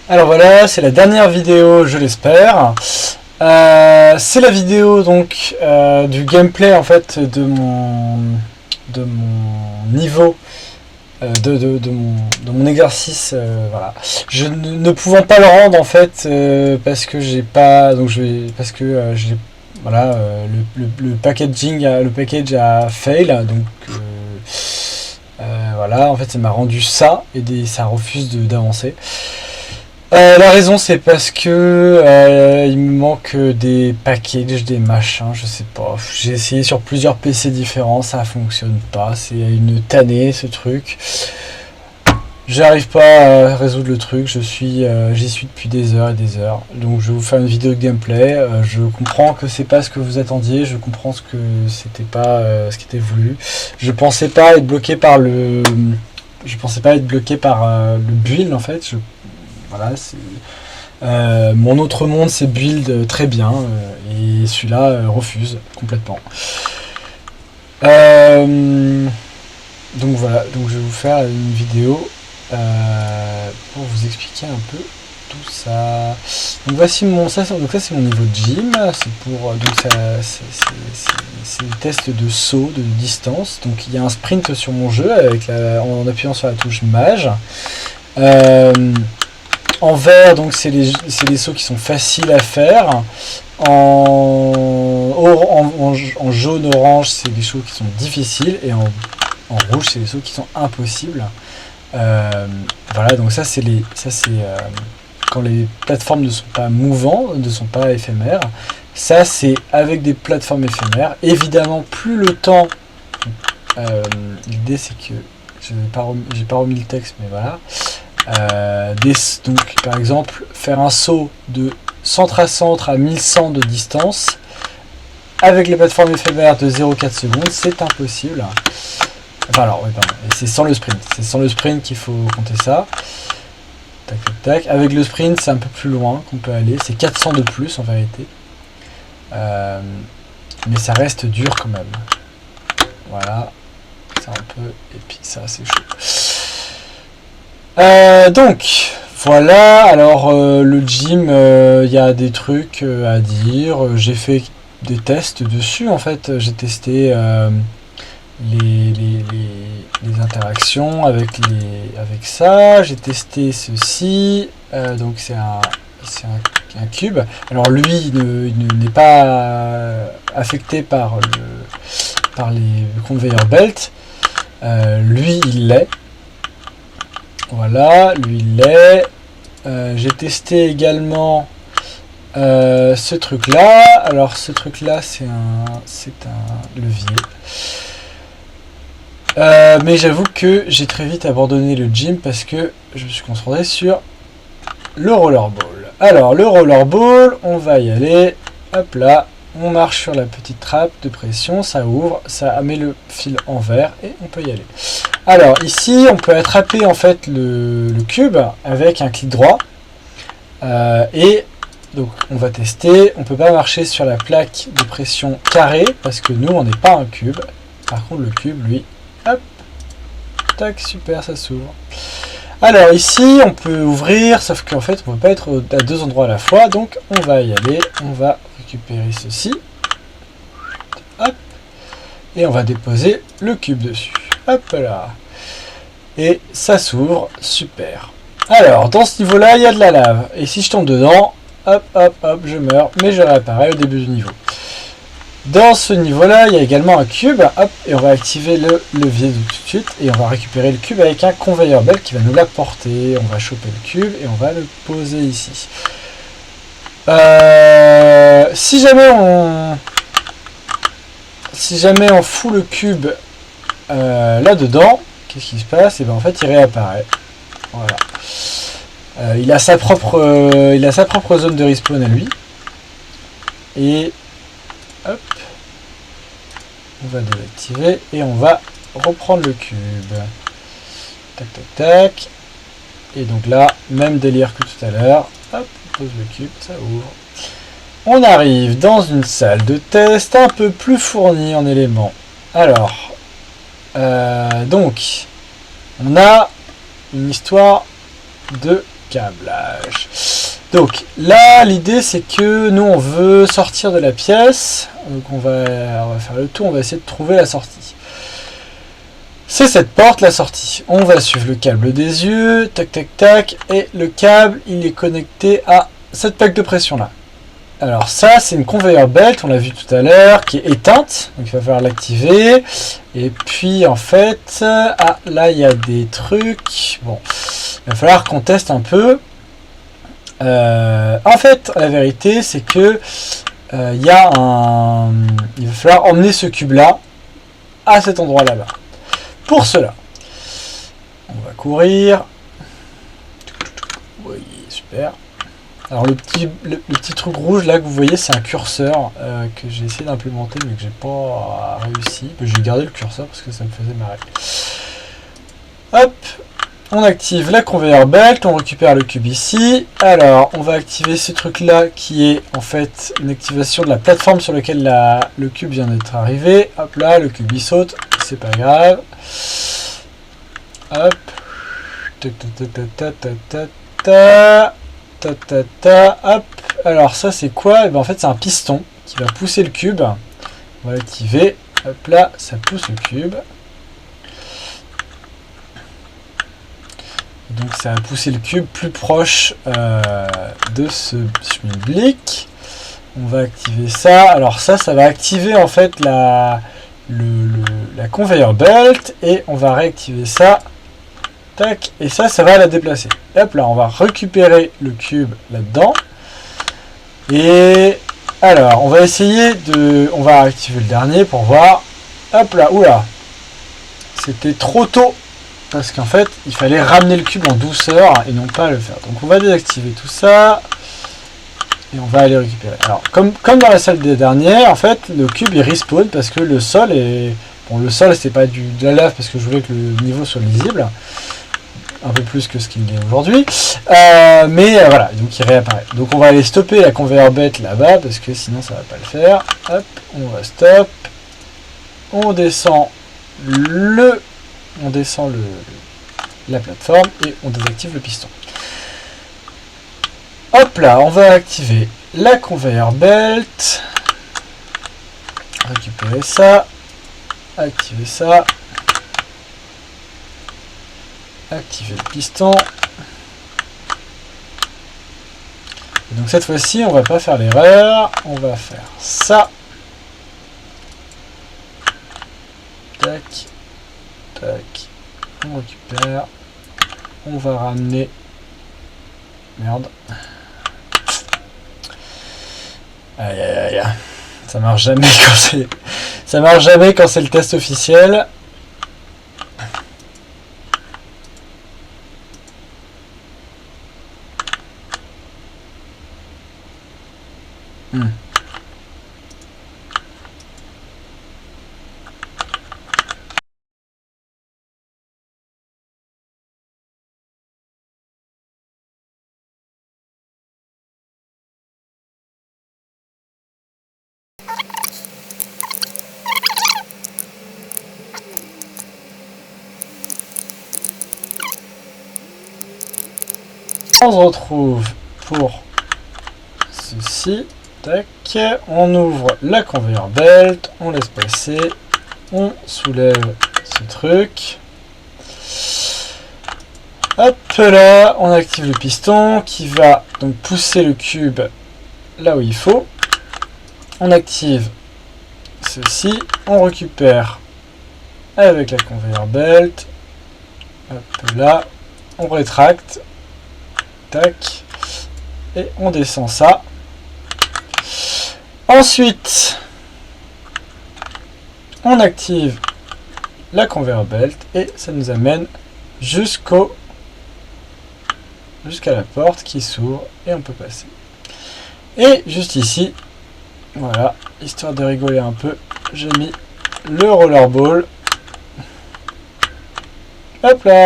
Alors voilà, c'est la dernière vidéo, je l'espère. C'est la vidéo donc du gameplay en fait de mon niveau, de mon exercice. Voilà. Je ne pouvant pas le rendre en fait parce que j'ai pas, donc parce que j'ai voilà le packaging, le package a fail, donc voilà, en fait ça m'a rendu ça et ça refuse d'avancer. La raison c'est parce que il me manque des packages, des machins, je sais pas. J'ai essayé sur plusieurs PC différents, ça fonctionne pas. C'est une tannée ce truc. J'arrive pas à résoudre le truc. J'y suis depuis des heures et des heures. Donc je vais vous faire une vidéo de gameplay. Je comprends que c'est pas ce que vous attendiez. Je comprends ce que c'était pas ce qui était voulu. Je pensais pas être bloqué par le. Je pensais pas être bloqué par le build en fait. Voilà, mon autre monde c'est build très bien et celui-là refuse complètement. Donc voilà, donc je vais vous faire une vidéo pour vous expliquer un peu tout ça. Donc voici donc ça c'est mon niveau de gym. C'est pour donc c'est le test de saut de distance. Donc il y a un sprint sur mon jeu en appuyant sur la touche mage. En vert, donc c'est les sauts qui sont faciles à faire. En jaune, orange, c'est des sauts qui sont difficiles. Et en rouge, c'est les sauts qui sont impossibles. Voilà, donc ça c'est quand les plateformes ne sont pas mouvantes, ne sont pas éphémères. Ça c'est avec des plateformes éphémères. Évidemment, plus le temps. L'idée c'est que j'ai pas remis le texte, mais voilà. Donc par exemple faire un saut de centre à centre à 1100 de distance avec les plateformes éphémères de 0,4 secondes, c'est impossible. Enfin alors, oui, pardon, et c'est sans le sprint, qu'il faut compter ça. Tac tac tac. Avec le sprint c'est un peu plus loin qu'on peut aller, c'est 400 de plus en vérité, mais ça reste dur quand même. Voilà, c'est un peu, et puis ça c'est chaud. Donc voilà, alors le gym, il y a des trucs à dire. J'ai fait des tests dessus en fait. J'ai testé les interactions avec ça. J'ai testé ceci. Donc c'est un cube. Alors lui il n'est pas affecté par les conveyor belts. Lui il l'est. Voilà, lui il l'est. J'ai testé également ce truc là. Alors ce truc là c'est un levier. Mais j'avoue que j'ai très vite abandonné le gym parce que je me suis concentré sur le rollerball. Alors le rollerball, on va y aller. Hop là, on marche sur la petite trappe de pression, ça ouvre, ça met le fil en vert et on peut y aller. Alors ici on peut attraper en fait le cube avec un clic droit et donc on va tester. On peut pas marcher sur la plaque de pression carrée parce que nous on n'est pas un cube. Par contre le cube lui, hop, tac, super, ça s'ouvre. Alors ici on peut ouvrir, sauf qu'en fait on ne peut pas être à deux endroits à la fois, donc on va y aller, on va récupérer ceci, hop, et on va déposer le cube dessus. Hop là. Et ça s'ouvre, super. Alors, dans ce niveau-là, il y a de la lave. Et si je tombe dedans, hop, hop, hop, je meurs, mais je réapparais au début du niveau. Dans ce niveau-là, il y a également un cube, hop, et on va activer le levier tout de suite, et on va récupérer le cube avec un conveyor belt qui va nous l'apporter. On va choper le cube et on va le poser ici. Si jamais on fout le cube là-dedans, qu'est-ce qui se passe? Et ben en fait il réapparaît. Voilà. Il a sa propre zone de respawn à lui. Et hop, on va désactiver et on va reprendre le cube. Tac tac tac. Et donc là, même délire que tout à l'heure. Hop, on pose le cube, ça ouvre. On arrive dans une salle de test un peu plus fournie en éléments. Alors, donc, on a une histoire de câblage. Donc là, l'idée c'est que nous on veut sortir de la pièce. Donc on va faire le tour, on va essayer de trouver la sortie. C'est cette porte, la sortie. On va suivre le câble des yeux, tac tac tac, et le câble il est connecté à cette plaque de pression là. Alors ça c'est une conveyor belt, on l'a vu tout à l'heure, qui est éteinte, donc il va falloir l'activer. Et puis en fait, ah là il y a des trucs, bon, il va falloir qu'on teste un peu. En fait la vérité c'est que il va falloir emmener ce cube là à cet endroit là-bas. Pour cela, on va courir. Oui, super. Alors le petit truc rouge là que vous voyez, c'est un curseur que j'ai essayé d'implémenter mais que j'ai pas réussi. J'ai gardé le curseur parce que ça me faisait marrer. Hop, on active la conveyor belt, on récupère le cube ici. Alors on va activer ce truc là qui est en fait une activation de la plateforme sur laquelle le cube vient d'être arrivé. Hop là, le cube il saute, c'est pas grave. Hop, hop. Alors ça c'est quoi? Et ben en fait c'est un piston qui va pousser le cube. On va l'activer. Hop là, ça pousse le cube. Donc ça va pousser le cube plus proche de ce schmilblick. On va activer ça. Alors ça va activer en fait la conveyor belt et on va réactiver ça. Tac, et ça va la déplacer. Hop là, on va récupérer le cube là-dedans. Et alors, on va essayer on va activer le dernier pour voir. Hop là, oula. C'était trop tôt. Parce qu'en fait, il fallait ramener le cube en douceur et non pas le faire. Donc on va désactiver tout ça. Et on va aller récupérer. Alors, comme dans la salle des dernières, en fait, le cube il respawn parce que le sol est... Bon, le sol, c'est pas de la lave parce que je voulais que le niveau soit lisible. Un peu plus que ce qu'il est aujourd'hui. Mais voilà, donc il réapparaît. Donc on va aller stopper la conveyor belt là-bas parce que sinon ça va pas le faire. Hop, on va stop. On descend la plateforme et on désactive le piston. Hop là, on va activer la conveyor belt. Récupérer ça. Activer ça. Activer le piston. Et donc cette fois-ci, on va pas faire l'erreur. On va faire ça. Tac. Tac. On récupère. On va ramener. Merde. Aïe aïe aïe. Ça marche jamais quand c'est. Ça marche jamais quand c'est le test officiel. On se retrouve pour ceci. Tac. On ouvre la conveyor belt. On laisse passer. On soulève ce truc. Hop là. On active le piston qui va donc pousser le cube là où il faut. On active ceci. On récupère avec la conveyor belt. Hop là. On rétracte. Tac. Et on descend ça. Ensuite, on active la conveyor belt et ça nous amène jusqu'à la porte qui s'ouvre et on peut passer. Et juste ici, voilà, histoire de rigoler un peu, j'ai mis le rollerball. Hop là!